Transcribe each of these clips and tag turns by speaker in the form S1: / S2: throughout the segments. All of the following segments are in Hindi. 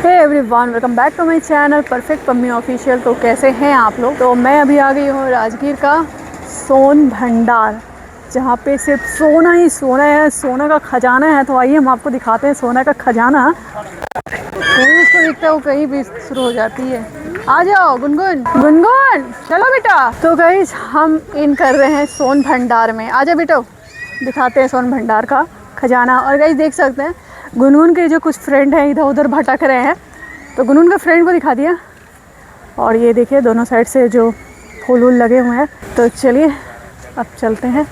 S1: Hey everyone, welcome back to my channel perfect Pammi official. तो कैसे हैं आप लोग। तो मैं अभी आ गई हूँ राजगीर का सोन भंडार, जहाँ पे सिर्फ सोना ही सोना है, सोना का खजाना है। तो आइए हम आपको दिखाते हैं सोना का खजाना। कहीं उसको दिखता है वो कहीं भी शुरू हो जाती है। आ जाओ गुनगुन, गुनगुन चलो बेटा। तो गाइस हम इन कर रहे हैं सोन भंडार में। आ जाओ बेटो, दिखाते हैं सोन भंडार का खजाना। और गाइस देख सकते हैं गुनगुन के जो कुछ फ्रेंड हैं इधर उधर भटक रहे हैं, तो गुनगुन के फ्रेंड को दिखा दिया। और ये देखिए दोनों साइड से जो फूल वूल लगे हुए हैं। तो चलिए अब चलते हैं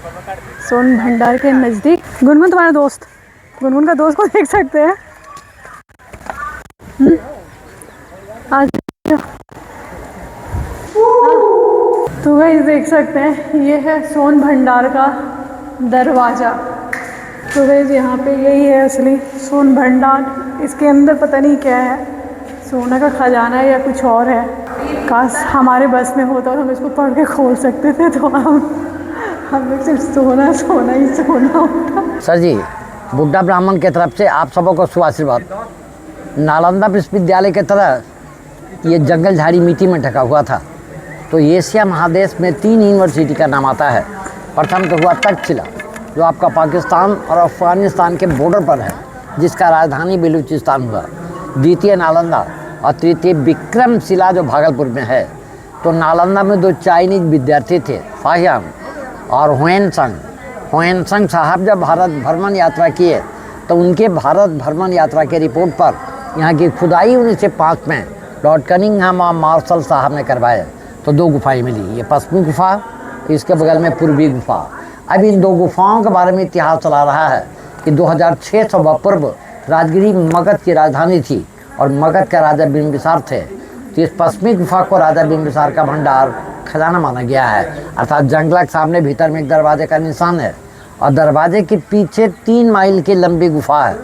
S1: सोन भंडार के नज़दीक। गुनगुन तुम्हारा दोस्त, गुनगुन का दोस्त को देख सकते हैं। आज तो गाइस देख सकते हैं ये है सोन भंडार का दरवाज़ा। तो गाइस यहाँ पे यही है असली सोन भंडार। इसके अंदर पता नहीं क्या है, सोना का खजाना है या कुछ और है। काश हमारे बस में होता और हम इसको पढ़ के खोल सकते थे, तो हम लोग सिर्फ सोना सोना ही सोना होता।
S2: सर जी, बुड्ढा ब्राह्मण की तरफ से आप सबों को शुभाशीर्वाद। नालंदा विश्वविद्यालय की तरह ये जंगल झाड़ी मिट्टी में ढका हुआ था। तो एशिया महादेश में 3 यूनिवर्सिटी का नाम आता है। प्रथम तो हुआ तक्षशिला, जो आपका पाकिस्तान और अफगानिस्तान के बॉर्डर पर है, जिसका राजधानी बलूचिस्तान हुआ। द्वितीय नालंदा और तृतीय विक्रमशिला, जो भागलपुर में है। तो नालंदा में 2 चाइनीज विद्यार्थी थे, फाहियान और हुएनसंग साहब जब भारत भ्रमण यात्रा किए, तो उनके भारत भ्रमण यात्रा के रिपोर्ट पर यहाँ की खुदाई 1905 में लॉर्ड कनिंघम और मार्शल साहब ने करवाए। तो 2 गुफाएं मिली, ये पश्चिमी गुफा, इसके बगल में पूर्वी गुफा। अब इन 2 गुफाओं के बारे में इतिहास चला रहा है कि 2600 पूर्व राजगिरी मगध की राजधानी थी और मगध का राजा बिंबिसार थे। तो इस पश्चिमी गुफा को राजा बिंबिसार का भंडार खजाना माना गया है। अर्थात जंगला के सामने भीतर में एक दरवाजे का निशान है और दरवाजे के पीछे 3 मील की लंबी गुफा है,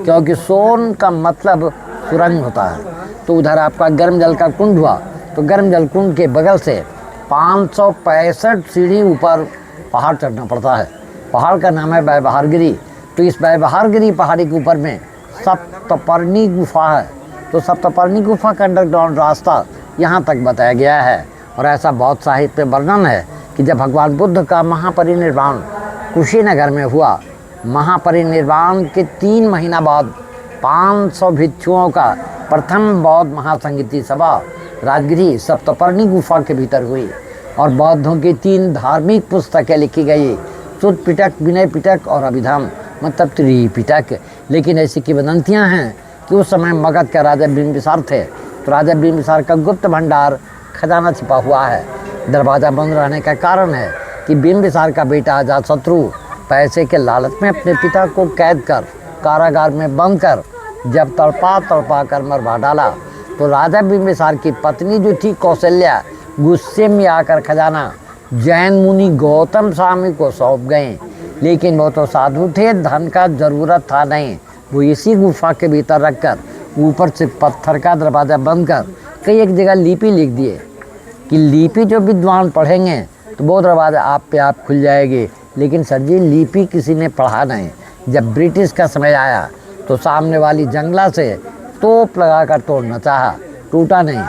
S2: क्योंकि सोन का मतलब सुरंग होता है। तो उधर आपका गर्म जल का कुंड हुआ, तो गर्म जल कुंड के बगल से 565 सीढ़ी ऊपर पहाड़ चढ़ना पड़ता है। पहाड़ का नाम है व्यवहारगिरी। तो इस व्यवहारगिरी पहाड़ी के ऊपर में सप्तपर्णी गुफा है। तो सप्तपर्णी गुफा का अंडरग्राउंड रास्ता यहाँ तक बताया गया है। और ऐसा बहुत साहित्य में वर्णन है कि जब भगवान बुद्ध का महापरिनिर्वाण कुशीनगर में हुआ, महापरिनिर्वाण के 3 महीना बाद 500 भिक्षुओं का प्रथम बौद्ध महासंगीति सभा राजगिरी सप्तपर्णी गुफा के भीतर हुई। और बौद्धों की 3 धार्मिक पुस्तकें लिखी गई, सुत्त पिटक, विनय पिटक और अभिधाम, मतलब त्रिपिटक। लेकिन ऐसी किंवदंतियाँ हैं कि उस समय मगध का राजा बिंबिसार थे, तो राजा बिंबिसार का गुप्त भंडार खजाना छिपा हुआ है। दरवाज़ा बंद रहने का कारण है कि बिंबिसार का बेटा अजातशत्रु पैसे के लालच में अपने पिता को कैद कर कारागार में बंद कर जब तड़पा कर मरवा डाला, तो राजा बिंबिसार की पत्नी जो थी कौशल्या, गुस्से में आकर खजाना जैन मुनि गौतम स्वामी को सौंप गए। लेकिन वो तो साधु थे, धन का ज़रूरत था नहीं। वो इसी गुफा के भीतर रखकर ऊपर से पत्थर का दरवाज़ा बंद कर कई एक जगह लिपि लिख दिए कि लिपि जो विद्वान पढ़ेंगे तो वो दरवाज़ा आप पे आप खुल जाएगी। लेकिन सर जी, लिपि किसी ने पढ़ा नहीं। जब ब्रिटिश का समय आया तो सामने वाली जंगला से तोप लगाकर तोड़ना चाहा, टूटा नहीं,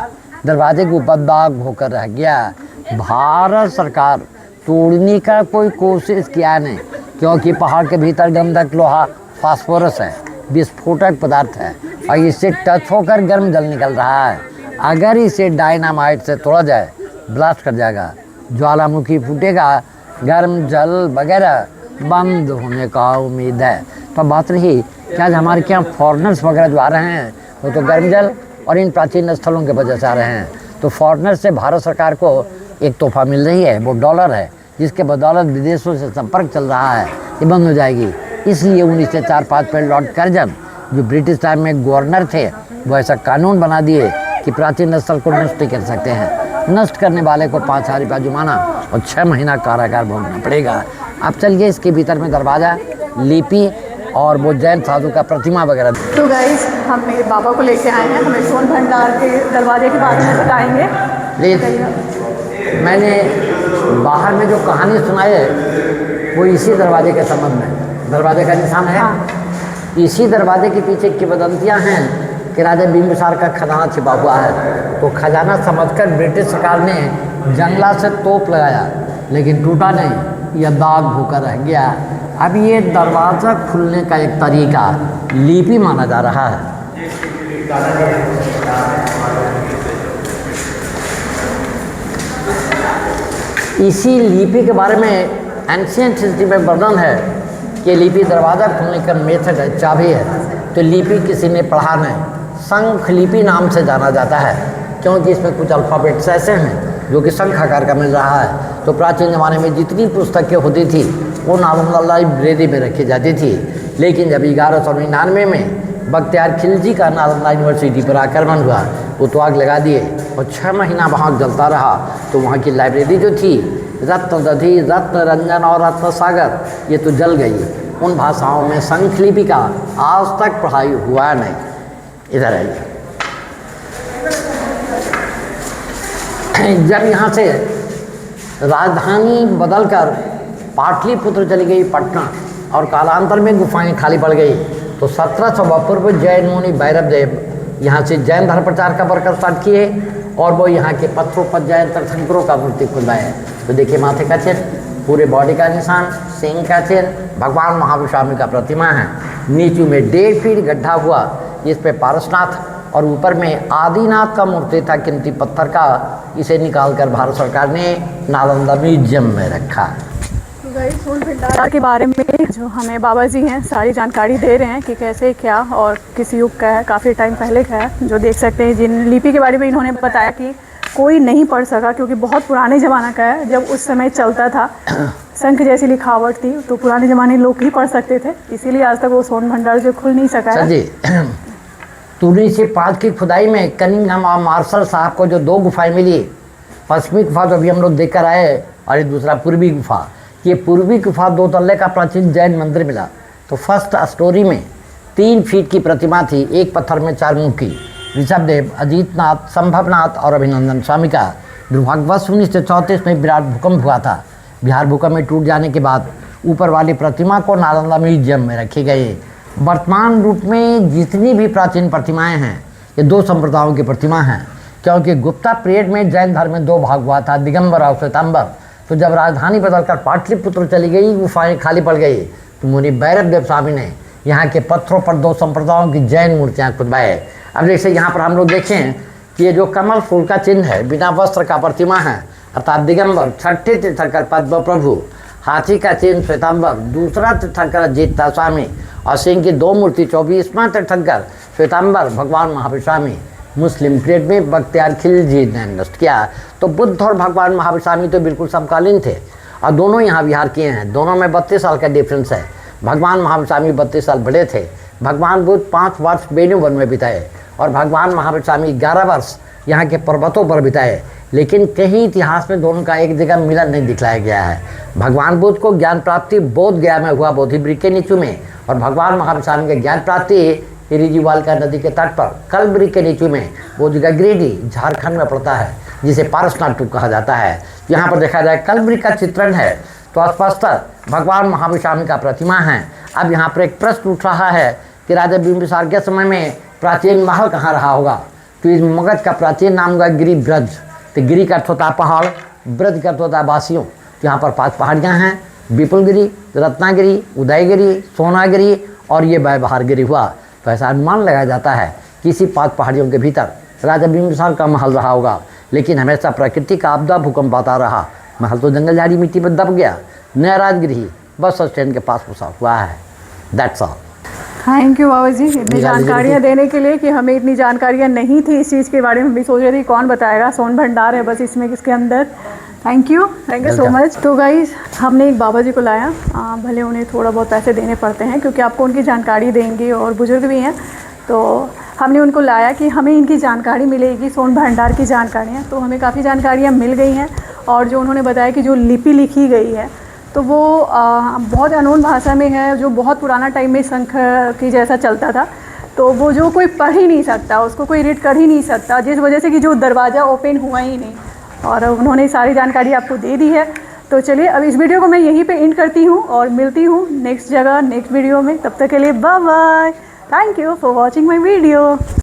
S2: दरवाजे के ऊपर दाग होकर रह गया। भारत सरकार तोड़ने का कोई कोशिश किया नहीं, क्योंकि पहाड़ के भीतर गंधक लोहा फास्फोरस है, विस्फोटक पदार्थ है, और इससे टच होकर गर्म जल निकल रहा है। अगर इसे डायनामाइट से तोड़ा जाए, ब्लास्ट कर जाएगा, ज्वालामुखी फूटेगा, गर्म जल वगैरह बंद होने का उम्मीद है। तो बात रही कि आज हमारे क्या फॉरेनर्स वगैरह जो आ रहे हैं, वो तो गर्म जल और इन प्राचीन स्थलों के वजह से आ रहे हैं। तो फॉरेनर्स से भारत सरकार को एक तोहफा मिल रही है, वो डॉलर है, जिसके बदौलत विदेशों से संपर्क चल रहा है, ये बंद हो जाएगी। इसलिए 1904-5 में लॉर्ड कर्जन, जो ब्रिटिश टाइम में गवर्नर थे, वो ऐसा कानून बना दिए कि प्राचीन स्थल को नष्ट कर सकते हैं। नष्ट करने वाले को 5,000 रुपया जुर्माना और 6 महीना कारागार भोगना पड़ेगा। अब चलिए इसके भीतर में दरवाज़ा, लिपि और वो जैन साधु का प्रतिमा वगैरह।
S1: तो गाइस हम मेरे बाबा को लेके आए हैं, हमें सोन भंडार के दरवाजे के बारे में बताएंगे।
S2: मैंने बाहर में जो कहानी सुनाई है वो इसी दरवाजे के संबंध में, दरवाजे का निशान है। हाँ। इसी दरवाजे के पीछे किंवदंतियाँ हैं कि राजा बिंबिसार का खजाना छिपा हुआ है। तो खजाना समझकर ब्रिटिश सरकार ने जंगला से तोप लगाया, लेकिन टूटा नहीं, यह दाग भूखा रह गया। अब ये दरवाज़ा खुलने का एक तरीका लिपि माना जा रहा है। इसी लिपि के बारे में एंशिएंट हिस्ट्री में वर्णन है कि लिपि दरवाज़ा खोलने का मेथड है, चाबी है। तो लिपि किसी ने पढ़ा नहीं, शंख लिपि नाम से जाना जाता है, क्योंकि इसमें कुछ अल्फ़ाबेट्स ऐसे हैं जो कि शंख आकार का मिल रहा है। तो प्राचीन ज़माने में जितनी पुस्तकें होती थी वो नालंदा लाइब्रेरी में रखी जाती थी, लेकिन जब 1199 में बख्तियार खिलजी का नालंदा यूनिवर्सिटी पर आक्रमण हुआ, वो तो आग लगा दिए और 6 महीना वहाँ जलता रहा। तो वहाँ की लाइब्रेरी जो थी, रत्न दधि, रत्न रंजन और रत्न सागर, ये तो जल गई। उन भाषाओं में शंख लिपि का आज तक पढ़ाई हुआ नहीं। इधर आइए। जब यहाँ से राजधानी बदलकर पाटलिपुत्र चली गई पटना, और कालांतर में गुफाएं खाली पड़ गई, तो 1700 पूर्व जैन मुनि भैरव देव यहाँ से जैन धर्म प्रचार का वर्कर स्टार्ट किए, और वो यहाँ के पत्थरों पर जैन तीर्थंकरों का मूर्ति खुलवाए। तो देखिए माथे का चिन्ह, पूरे बॉडी का निशान, सिंह का चिन्ह, भगवान महाविष्णु का प्रतिमा है। नीचे में 1.5 फीट गड्ढा हुआ, इस पे पारसनाथ, और ऊपर में आदिनाथ का मूर्ति था कीमती पत्थर का। इसे निकालकर भारत सरकार ने नालंदा म्यूजियम में रखा।
S1: सोन भंडार के बारे में जो हमें बाबा जी हैं सारी जानकारी दे रहे हैं कि कैसे क्या और किस युग का है, काफ़ी टाइम पहले का है। जो देख सकते हैं, जिन लिपि के बारे में इन्होंने बताया कि कोई नहीं पढ़ सका, क्योंकि बहुत पुराने ज़माना का है, जब उस समय चलता था, शंख जैसी लिखावट थी, तो पुराने ज़माने लोग ही पढ़ सकते थे, इसीलिए आज तक वो सोन भंडार जो खुल नहीं सका है।
S2: जी, तुरनी से 5 की खुदाई में कनिंघम और मार्शल साहब को जो 2 गुफाएं मिली, पश्चिमी गुफा जो अभी हम लोग देख कर आए, और ये दूसरा पूर्वी गुफा। ये पूर्वी गुफा 2 तल्ले का प्राचीन जैन मंदिर मिला। तो फर्स्ट स्टोरी में 3 फीट की प्रतिमा थी, एक पत्थर में 4 मुख की। ऋषभदेव, अजीतनाथ, संभवनाथ और अभिनंदन स्वामी का। दुर्भाग्यवश 1934 में विराट भूकंप हुआ था। बिहार भूकंप में टूट जाने के बाद ऊपर वाली प्रतिमा को नालंदा म्यूजियम में रखी गई। वर्तमान रूप में जितनी भी प्राचीन प्रतिमाएं हैं, ये 2 संप्रदायों की प्रतिमा हैं, क्योंकि गुप्ता पीरियड में जैन धर्म में 2 भाग हुआ था, दिगंबर और श्वेतांबर। तो जब राजधानी बदलकर पाटलिपुत्र चली गई, गुफाएं खाली पड़ गई, तो मुनि भैरव देव स्वामी ने यहाँ के पत्थरों पर 2 संप्रदायों की जैन मूर्तियाँ खुदवाए। अब जैसे यहाँ पर हम लोग देखें कि ये जो कमल फूल का चिन्ह है, बिना वस्त्र का प्रतिमा है, अर्थात दिगंबर, 6ठे तीर्थंकर पद्म प्रभु, हाथी का चिन्ह श्वेतांबर, दूसरा तीर्थंकर अजीतनाथ स्वामी, और सिंह की 2 मूर्ति 24वां तीर्थंकर श्वेतांबर भगवान महाविष्णु। मुस्लिम पीरियड में बख्तियार खिलजी ने नष्ट किया। तो बुद्ध और भगवान महाविष्णु तो बिल्कुल समकालीन थे, और दोनों यहाँ विहार किए हैं। दोनों में 32 साल का डिफरेंस है। भगवान महाविष्णु 32 साल बड़े थे। भगवान बुद्ध 5 वर्ष बेनुवन में बिताए, और भगवान महाविष्णु 11 वर्ष यहाँ के पर्वतों पर बिताए। लेकिन कहीं इतिहास में दोनों का एक जगह मिलन नहीं दिखलाया गया है। भगवान बुद्ध को ज्ञान प्राप्ति बोध गया में हुआ बोधिवृक्ष के नीचू में, और भगवान महाविष्णु के ज्ञान प्राप्ति रिजीवाल का नदी के तट पर कलवृक्ष के नीचू में, वो जगह गिरिडीह झारखंड में पड़ता है, जिसे पारसनाथ टूप कहा जाता है। यहाँ पर देखा जाए कलवृक्ष का चित्रण है, तो स्पष्ट भगवान महाविष्णु का प्रतिमा है। अब यहाँ पर एक प्रश्न उठ रहा है कि राजा बिंबिसार के समय में प्राचीन महल कहाँ रहा होगा। तो इस मगध का प्राचीन नाम होगा गिरिब्रज। तो गिरी का अर्थ होता है पहाड़, ब्रज का अर्थ होता है वासियों। तो यहाँ पर 5 पहाड़ियाँ हैं, विपुलगिरी, रत्नागिरी, उदयगिरी, सोनागिरी और ये व्यवहारगिरी हुआ। तो ऐसा अनुमान लगाया जाता है कि इसी 5 पहाड़ियों के भीतर राजा बिंबिसार का महल रहा होगा। लेकिन हमेशा प्रकृति का आपदा भूकंप आता रहा, महल तो जंगल झाड़ी मिट्टी में दब गया। नया राजगिरी बस स्टैंड के पास बसा हुआ है। That's all.
S1: थैंक यू बाबा जी इतनी जानकारियाँ देने के लिए, कि हमें इतनी जानकारियाँ नहीं थी इस चीज़ के बारे में। भी सोच रहे थे कौन बताएगा, सोन भंडार है बस इसमें किसके अंदर। Thank you so much. तो गाइस हमने एक बाबा जी को लाया, भले उन्हें थोड़ा बहुत पैसे देने पड़ते हैं क्योंकि आपको उनकी जानकारी देंगे, और बुजुर्ग भी हैं, तो हमने उनको लाया कि हमें इनकी जानकारी मिलेगी, सोन भंडार की जानकारियाँ। तो हमें काफ़ी जानकारियाँ मिल गई हैं, और जो उन्होंने बताया कि जो लिपि लिखी गई है तो वो बहुत अनोन भाषा में है, जो बहुत पुराना टाइम में शंख की जैसा चलता था। तो वो जो कोई पढ़ ही नहीं सकता, उसको कोई रीड कर ही नहीं सकता, जिस वजह से कि जो दरवाज़ा ओपन हुआ ही नहीं। और उन्होंने सारी जानकारी आपको दे दी है। तो चलिए अब इस वीडियो को मैं यहीं पे एंड करती हूँ, और मिलती हूँ नेक्स्ट जगह नेक्स्ट वीडियो में। तब तक के लिए bye bye. Thank you for watching my video.